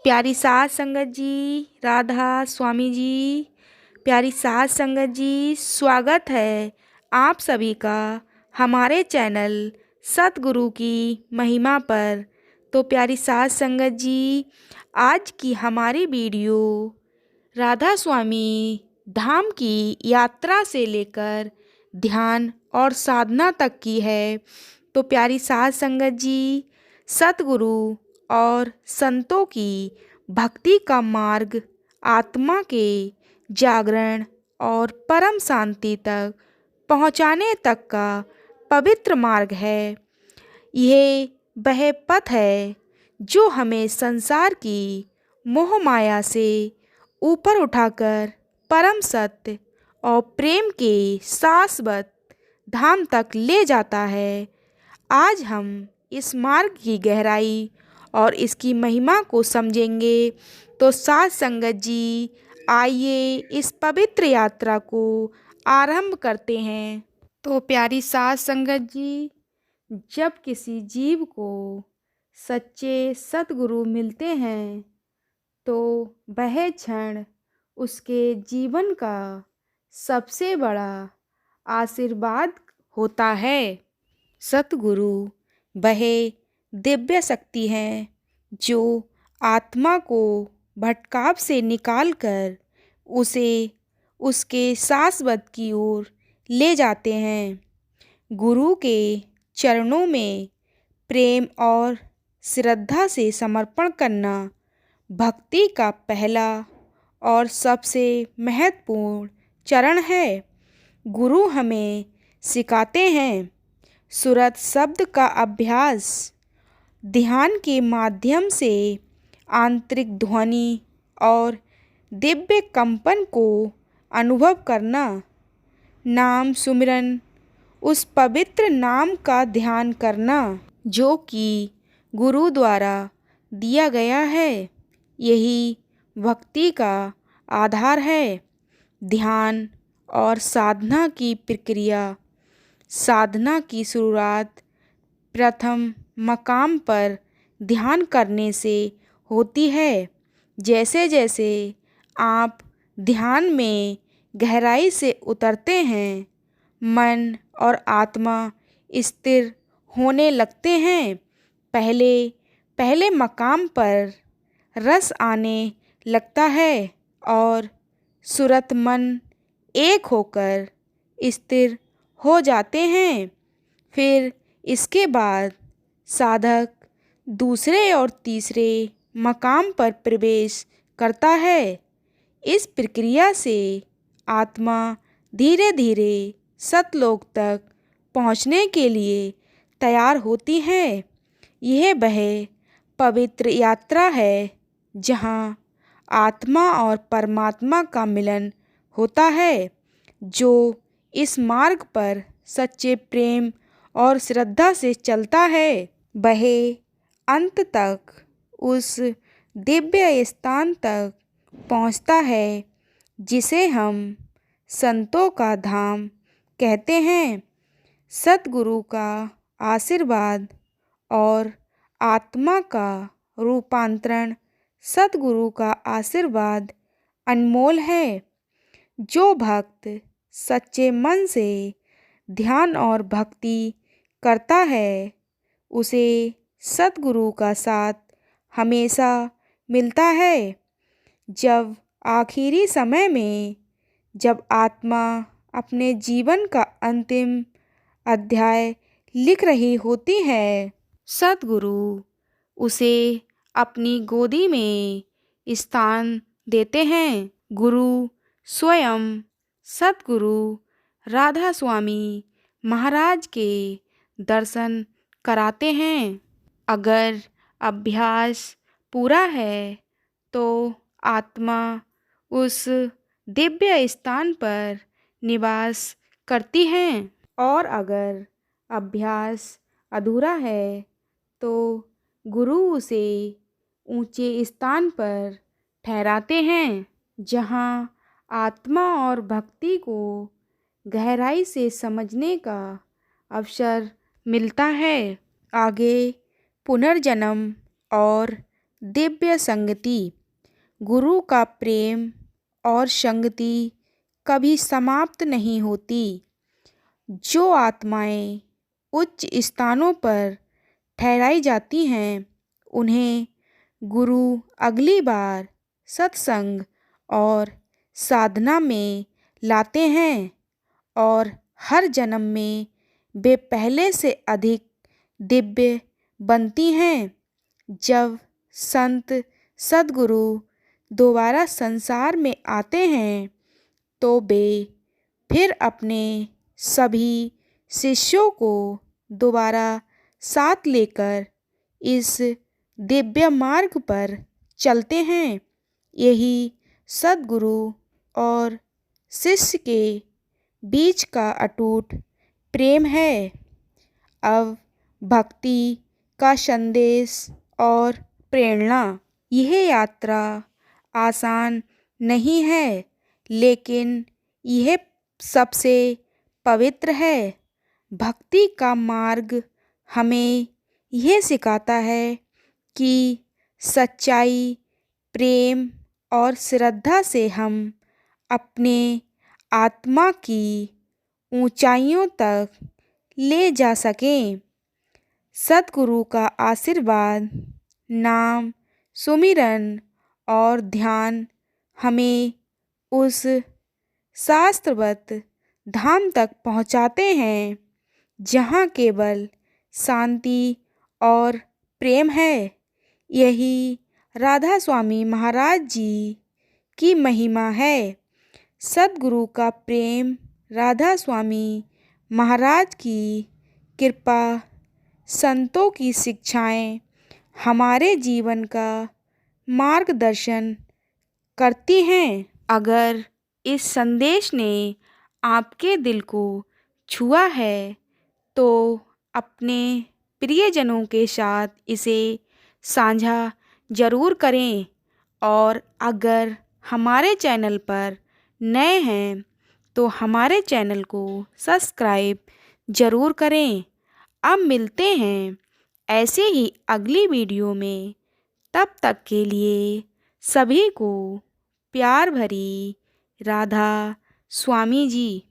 प्यारी सास संगत जी, राधा स्वामी जी, प्यारी सास संगत जी, स्वागत है आप सभी का हमारे चैनल सतगुरु की महिमा पर। तो प्यारी सास संगत जी, आज की हमारी वीडियो राधा स्वामी धाम की यात्रा से लेकर ध्यान और साधना तक की है। तो प्यारी सास संगत जी, सतगुरु और संतों की भक्ति का मार्ग आत्मा के जागरण और परम शांति तक पहुँचाने तक का पवित्र मार्ग है। यह वह पथ है जो हमें संसार की मोह माया से ऊपर उठाकर परम सत्य और प्रेम के शाश्वत धाम तक ले जाता है। आज हम इस मार्ग की गहराई और इसकी महिमा को समझेंगे। तो साथ संगत जी, आइए इस पवित्र यात्रा को आरंभ करते हैं। तो प्यारी साथ संगत जी, जब किसी जीव को सच्चे सतगुरु मिलते हैं तो वह क्षण उसके जीवन का सबसे बड़ा आशीर्वाद होता है। सतगुरु वह दिव्य शक्ति है जो आत्मा को भटकाव से निकालकर उसे उसके शाश्वत की ओर ले जाते हैं। गुरु के चरणों में प्रेम और श्रद्धा से समर्पण करना भक्ति का पहला और सबसे महत्वपूर्ण चरण है। गुरु हमें सिखाते हैं सुरत शब्द का अभ्यास, ध्यान के माध्यम से आंतरिक ध्वनि और दिव्य कंपन को अनुभव करना, नाम सुमिरन, उस पवित्र नाम का ध्यान करना जो कि गुरु द्वारा दिया गया है। यही भक्ति का आधार है। ध्यान और साधना की प्रक्रिया। साधना की शुरुआत प्रथम मकाम पर ध्यान करने से होती है। जैसे जैसे आप ध्यान में गहराई से उतरते हैं, मन और आत्मा स्थिर होने लगते हैं। पहले पहले मकाम पर रस आने लगता है और सुरत मन एक होकर स्थिर हो जाते हैं। फिर इसके बाद साधक दूसरे और तीसरे मकाम पर प्रवेश करता है। इस प्रक्रिया से आत्मा धीरे धीरे सतलोक तक पहुँचने के लिए तैयार होती है। यह वह पवित्र यात्रा है जहाँ आत्मा और परमात्मा का मिलन होता है। जो इस मार्ग पर सच्चे प्रेम और श्रद्धा से चलता है वह अंत तक उस दिव्य स्थान तक पहुँचता है जिसे हम संतों का धाम कहते हैं। सतगुरु का आशीर्वाद और आत्मा का रूपांतरण। सतगुरु का आशीर्वाद अनमोल है। जो भक्त सच्चे मन से ध्यान और भक्ति करता है उसे सतगुरु का साथ हमेशा मिलता है। जब आखिरी समय में जब आत्मा अपने जीवन का अंतिम अध्याय लिख रही होती है, सतगुरु उसे अपनी गोदी में स्थान देते हैं। गुरु स्वयं सतगुरु राधा स्वामी महाराज के दर्शन कराते हैं। अगर अभ्यास पूरा है तो आत्मा उस दिव्य स्थान पर निवास करती है और अगर अभ्यास अधूरा है तो गुरु उसे ऊंचे स्थान पर ठहराते हैं जहाँ आत्मा और भक्ति को गहराई से समझने का अवसर मिलता है। आगे पुनर्जन्म और दिव्य संगति। गुरु का प्रेम और संगति कभी समाप्त नहीं होती। जो आत्माएं उच्च स्थानों पर ठहराई जाती हैं, उन्हें गुरु अगली बार सत्संग और साधना में लाते हैं और हर जन्म में वे पहले से अधिक दिव्य बनती हैं। जब संत सद्गुरु दोबारा संसार में आते हैं तो वे फिर अपने सभी शिष्यों को दोबारा साथ लेकर इस दिव्य मार्ग पर चलते हैं। यही सद्गुरु और शिष्य के बीच का अटूट प्रेम है। अब भक्ति का संदेश और प्रेरणा। यह यात्रा आसान नहीं है, लेकिन यह सबसे पवित्र है। भक्ति का मार्ग हमें यह सिखाता है कि सच्चाई, प्रेम और श्रद्धा से हम अपने आत्मा की ऊंचाइयों तक ले जा सकें। सद्गुरु का आशीर्वाद, नाम, सुमिरन और ध्यान हमें उस शास्त्रवत धाम तक पहुँचाते हैं जहाँ केवल शांति और प्रेम है। यही राधा स्वामी महाराज जी की महिमा है। सद्गुरु का प्रेम, राधा स्वामी महाराज की कृपा, संतों की शिक्षाएं हमारे जीवन का मार्गदर्शन करती हैं। अगर इस संदेश ने आपके दिल को छुआ है तो अपने प्रियजनों के साथ इसे साझा ज़रूर करें। और अगर हमारे चैनल पर नए हैं तो हमारे चैनल को सब्सक्राइब ज़रूर करें। अब मिलते हैं ऐसे ही अगली वीडियो में। तब तक के लिए सभी को प्यार भरी राधा स्वामी जी।